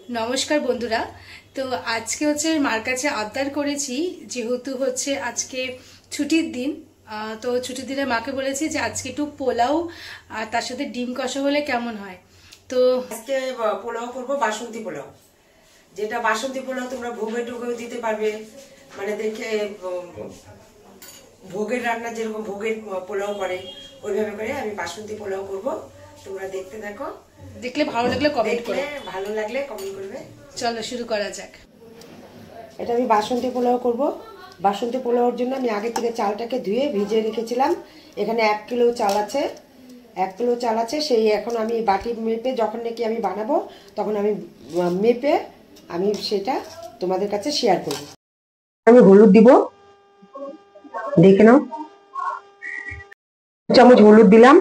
নমস্কার বন্ধুরা। তো আজকে হচ্ছে মার কাছে আবদার করেছি, যেহেতু হচ্ছে আজকে ছুটির দিন। তো ছুটির দিনে মাকে বলেছি যে আজকে একটু পোলাও আর তার সাথে ডিম কষা হলে কেমন হয়। তো আজকে পোলাও করবো, বাসন্তী পোলাও। যেটা বাসন্তী পোলাও তোমরা ভোগে টোগেও দিতে পারবে, মানে দেখে ভোগের রান্না যেরকম ভোগের পোলাও করে ওইভাবে করে আমি বাসন্তী পোলাও করব। তোমরা দেখতে থাকো, দেখলে ভালো লাগলে কমেন্ট করো, ভালো লাগলে কমেন্ট করবে। চলো শুরু করা যাক। এটা আমি বাসন্তী পোলাও করব। বাসন্তী পোলাওর জন্য আমি আগে থেকে চালটাকে ধুয়ে ভিজিয়ে রেখেছিলাম। এখানে 1 কিলো চাল আছে, 1 কিলো চাল আছে। সেই এখন আমি বাটি মেপে যখন নাকি আমি বানাবো তখন আমি মেপে আমি সেটা তোমাদের কাছে শেয়ার করব। আমি হলুদ দিব, দেখে নাও। চামচ হলুদ দিলাম,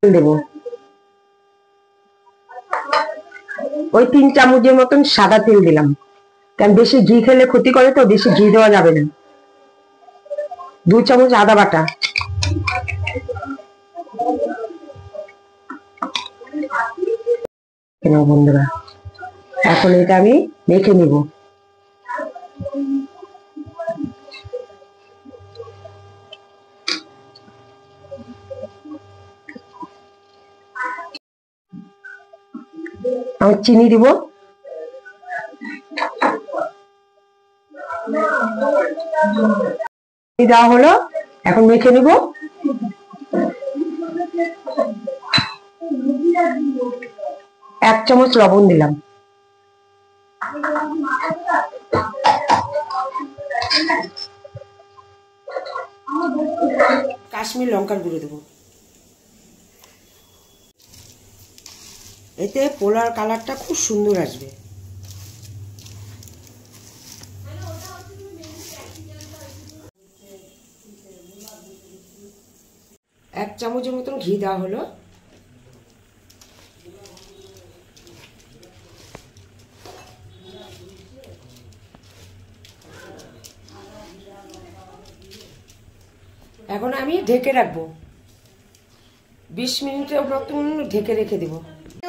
দেব ওই 3 চামচের মতন সাদা তেল দিলাম, কারণ বেশি ঘি খেলে ক্ষতি করে, তো বেশি ঘি দেওয়া যাবে না। 2 চামচ আদা বাটা, বন্ধুরা এখন এটা আমি মেখে নিব। আমি চিনি দিব, দেওয়া হলো। এখন মেখে নিব। 1 চামচ লবণ দিলাম, কাশ্মীর লঙ্কার গুঁড়ো দেবো। এতে পোলার কালারটা খুব সুন্দর আসবে। 1 চামচের মতন ঘি দেওয়া হলো। এখন আমি ঢেকে রাখবো, 20 মিনিটের মতন ঢেকে রেখে দেবো।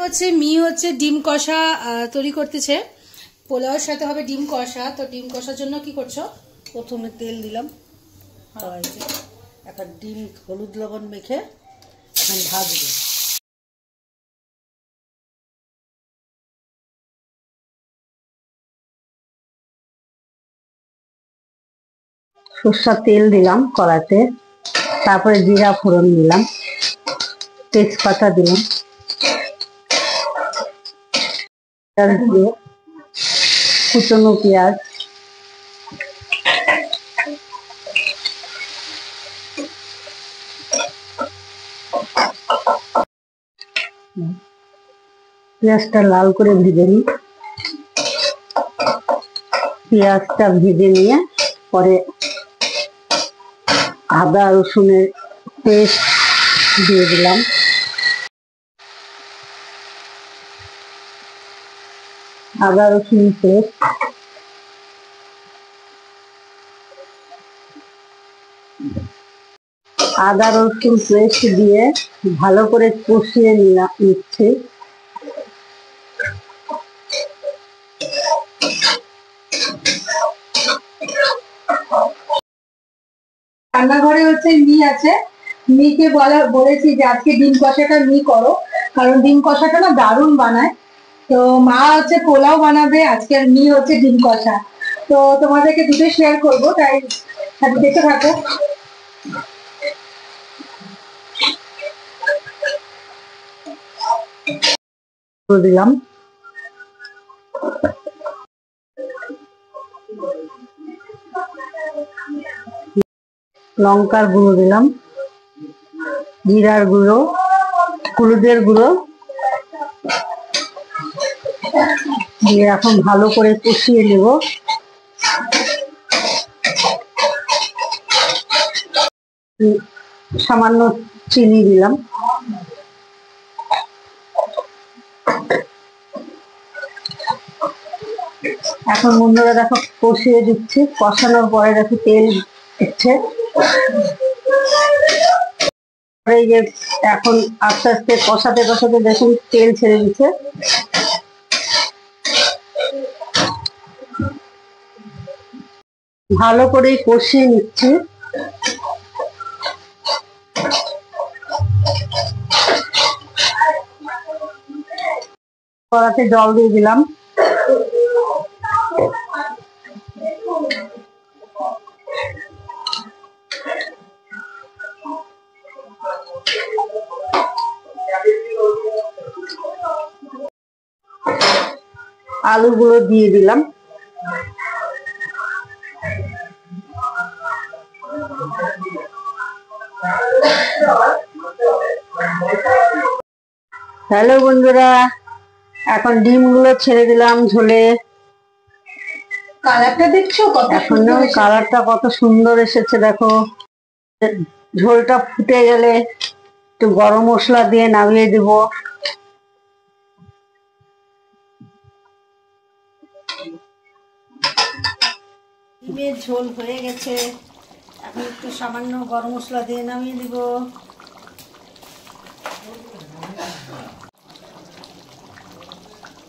হচ্ছে ডিম কষা তৈরি করতেছে। পোলাওর সাথে হবে ডিম কষা। তো ডিম কষার জন্য কি করছো? প্রথমে তেল দিলাম কড়াইতে, একটা ডিম হলুদ লবণ মেখে এখন ভাজবো। সরষের তেল দিলাম কড়াইতে, তারপরে জিরা ফোড়ন দিলাম, তেজপাতা দিলাম, কুচনো পেঁয়াজ, পেঁয়াজটা লাল করে ভেজে নিই। পেঁয়াজটা ভেজে নিয়ে পরে আদা রসুনের পেস্ট দিয়ে দিলাম, আদা রসুন পেস্ট, আদা রসুন পেস্ট দিয়ে ভালো করে কষিয়ে নিচ্ছি। রান্নাঘরে মি আছে, মিকে বলেছি যে আজকে ডিম কষাটা মি করো, কারণ ডিম কষাটা না দারুণ বানায়। তো মা পোলাও বানাবে, আজকে আর মি ডিম কষা। তো তোমাদেরকে দুটো শেয়ার করবো, তাই দেখতে থাকো। দিলাম লঙ্কার গুঁড়ো দিলাম, জিরার গুঁড়ো, হলুদের গুঁড়ো দিয়ে এখন ভালো করে কষিয়ে নেব। সামান্য চিনি দিলাম, এখন বন্ধুরা দেখো কষিয়ে দিচ্ছি। কষানোর পরে দেখো তেল দিচ্ছে, এই যে এখন আস্তে আস্তে কষাতে কষাতে দেখুন তেল ছেড়ে দিচ্ছে। ভালো করে কষিয়ে নিচ্ছি। কড়াতে জল দিয়ে দিলাম। আলুগুলো দিয়ে দিলাম। হ্যালো বন্ধুরা, এখন ডিমগুলো ছেড়ে দিলাম ঝোলে। কালারটা দেখছো কত এখনো সুন্দর এসেছে। কালারটা কত সুন্দর এসেছে দেখো। ঝোলটা ফুটে গেলে একটু গরম মশলা দিয়ে নামিয়ে দিব। ডিমের ঝোল হয়ে গেছে, এখন একটু সামান্য গরম মশলা দিয়ে নামিয়ে দিব।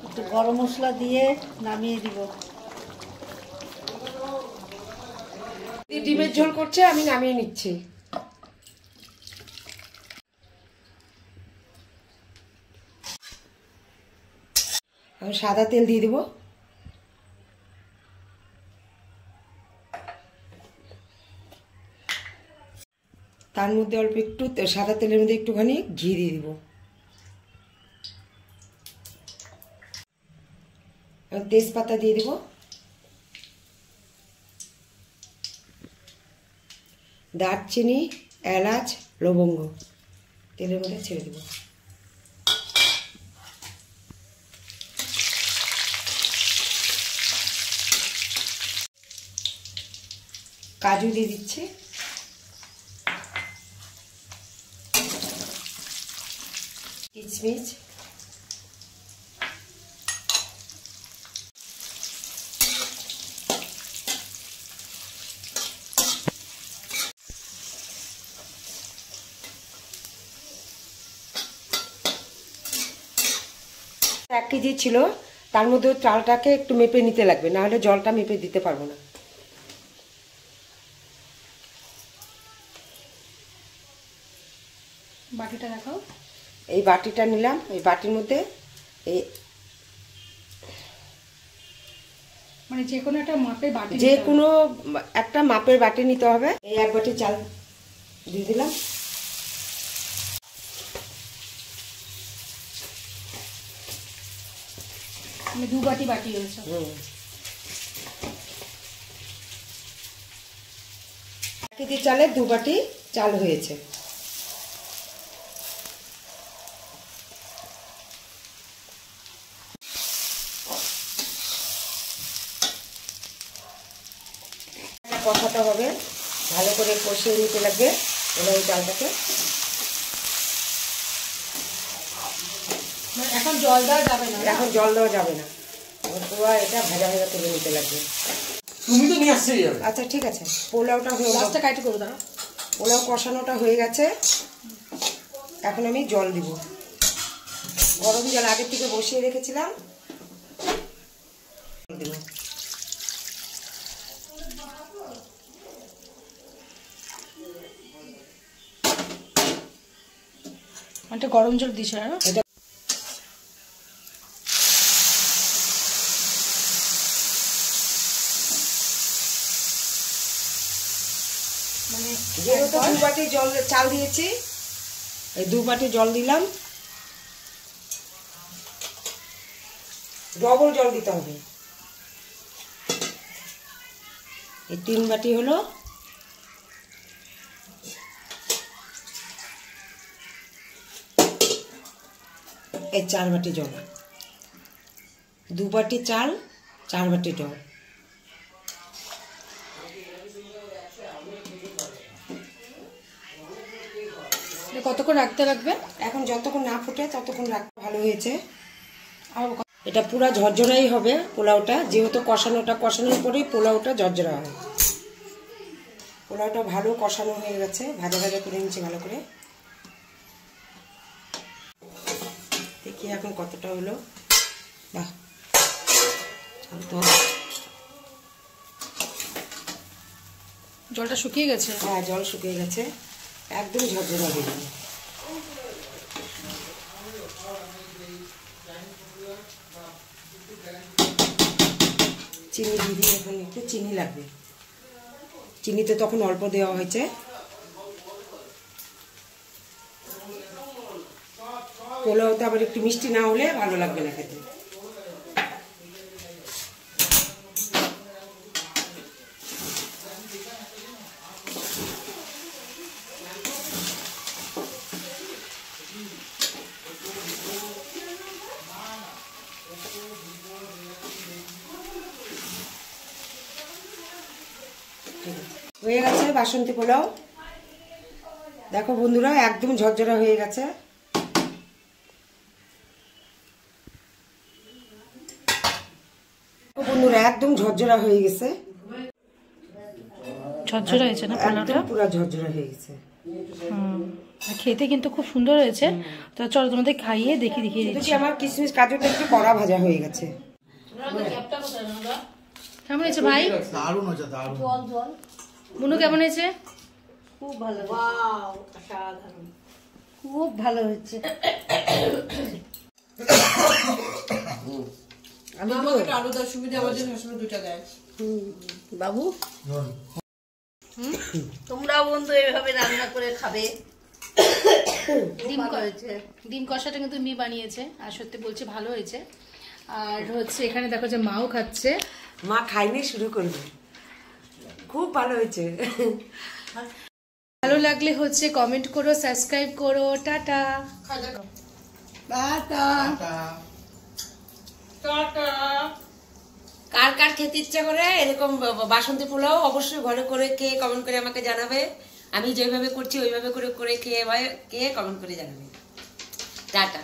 একটু গরম মশলা দিয়ে নামিয়ে দিব। ডিমের ঝোল করছে, আমি নামিয়ে নিচ্ছি। আমি সাদা তেল দিয়ে দিব। তার মধ্যে অল্প একটু সাদা তেলের মধ্যে একটুখানি ঘি দিয়ে দিব। তেজপাতা দিয়ে দিব, দারচিনি, এলাচ, লবঙ্গ তেলের মধ্যে ছেড়ে দেব। কাজু দিয়ে দিচ্ছি, কিশমিশ, এক কেজি ছিল, তার মধ্যে চালটাকে একটু মেপে নিতে লাগবে, না হলে জলটা মেপে দিতে পারবো না। বাটিটা দেখাও। এই বাটিটা নিলাম, এই বাটির মধ্যে এই মানে যে কোনো একটা মাপের বাটি, যে কোনো একটা মাপের বাটি নিতে হবে। এই এক বাটি চাল দিয়ে দিলাম। মানে 2 বাটি বাটি হয়েছে। এক কেজি চালে 2 বাটি চাল হয়েছে। কষাতে হবে, ভালো করে কষিয়ে নিতে লাগবে এই চালটাকে। এখন জল দেওয়া যাবে না, এখন জল দেওয়া যাবে না, পুরো এটা ভাজা ভাজা করে নিতে লাগবে। তুমি তো নিয়ে আসছি। আচ্ছা ঠিক আছে, পোলাওটা হয়ে লাস্টে কাটি করো দাঁড়া। পোলাও কষানোটা হয়ে গেছে, এখন আমি জল দিব। গরম জল আগের থেকে বসিয়ে রেখেছিলাম, দিব। একটা গরম জল দিছ না? এটা মানে যেহেতু 2 বাটি জল চাল দিয়েছি, এই 2 বাটি জল দিলাম। ডবল জল দিতে হবে। এই 3 বাটি হলো, এই 4 বাটি জল। 2 বাটি চাল, 4 বাটি জল। কতক্ষণ রাখতে লাগবে? এখন যতক্ষণ না ফুটে ততক্ষণ রাখতে ভালো হয়েছে। আর এটা পুরা ঝরঝরাই হবে পোলাওটা, যেহেতু কষানোর পরেই পোলাওটা ঝরঝরা হয়। পোলাওটা ভালো কষানো হয়ে গেছে, ভাজা ভাজা করে নিচ্ছি ভালো করে। দেখি এখন কতটা হলো। বাহ, জলটা শুকিয়ে গেছে? হ্যাঁ, জল শুকিয়ে গেছে, একদম ঝরঝরা হয়ে যাবে। চিনি দিয়ে দিই, এখন একটু চিনি লাগবে। চিনিতে তখন অল্প দেওয়া হয়েছে। পোলাওতে আবার একটু মিষ্টি না হলে ভালো লাগবে না খেতে। হয়ে গেছে বাসন্তী পোলাও। দেখো বন্ধুরা, একদম ঝরঝরা হয়ে গেছে। বন্ধুরা, একদম ঝরঝরা হয়ে গেছে। ঝরঝরা হয়েছে না পোলাওটা? একদম পুরো ঝরঝরা হয়ে গেছে। খেতে কিন্তু খুব সুন্দর হয়েছে। তো চলো তোমাদের খাইয়ে দেখিয়ে দিচ্ছি। আমার কিশমিশ কাজুটা একটু কড়া ভাজা হয়ে গেছে। কেমন হয়েছে ভাই? দারুণ হয়েছে, দারুণ। বুনু কেমন হয়েছে? খুব ভালো, খুব ভালো হচ্ছে। বাবু, তোমরাও বন্ধু এভাবে রান্না করে খাবে। ডিম কষাটা কিন্তু মি বানিয়েছে, আর সত্যি বলছি ভালো হয়েছে। আর হচ্ছে এখানে দেখো যে মাও খাচ্ছে। মা খাইনি, শুরু করবে। খুব ভালো হয়েছে। ভালো লাগলে হচ্ছে কমেন্ট করো, সাবস্ক্রাইব করো। টাটা। কার কার খেতে ইচ্ছা করে এরকম বাসন্তী পোলাও অবশ্যই ঘরে করে খেয়ে কমেন্ট করে আমাকে জানাবে। আমি যেভাবে করছি ওইভাবে করে খেয়ে কমেন্ট করে জানাবে। টাটা।